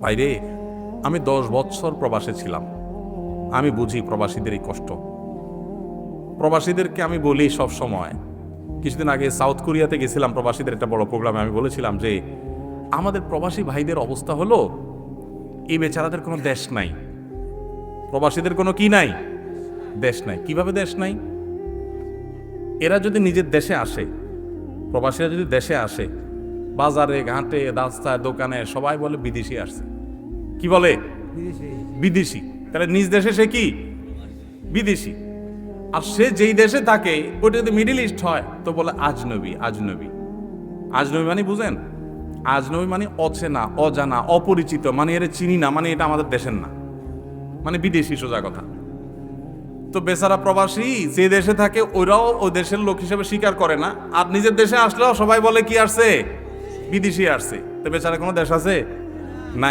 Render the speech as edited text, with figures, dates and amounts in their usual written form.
ভাইরে, আমি 10 বছর প্রবাসে ছিলাম, আমি বুঝি প্রবাসীদের এই কষ্ট। প্রবাসীদেরকে আমি বলি সব সময়, কিছুদিন আগে সাউথ কোরিয়াতে গেছিলাম প্রবাসীদের একটা বড় প্রোগ্রামে, আমি বলেছিলাম যে আমাদের প্রবাসী ভাইদের অবস্থা হলো এই বেচারাদের কোনো দেশ নাই, প্রবাসীদের কোনো কি নাই, দেশ নাই। কিভাবে দেশ নাই? এরা যদি নিজের দেশে আসে, প্রবাসীরা যদি দেশে আসে, বাজারে ঘাটে রাস্তায় দোকানে সবাই বলে বিদেশি আসছে। কি বলে? বিদেশি। তাহলে নিজ দেশে সে কি? বিদেশি। আর সে যেই দেশে থাকে ওইটা যদি মিডল ইস্ট হয় তো বলে আজনবী। আজনবী আজনবী মানে বুঝেন? আজনবী মানে অচেনা, অজানা, অপরিচিত, মানে এর চিনি না, মানে এটা আমাদের দেশের না, মানে বিদেশি, সোজা কথা। তো বেচারা প্রবাসী যে দেশে থাকে ওরাও ওই দেশের লোক হিসেবে স্বীকার করে না, আর নিজের দেশে আসলেও সবাই বলে কি আসছে? বিদেশি আসছে। তো বেচারা কোনো দেশ আছে? নাই।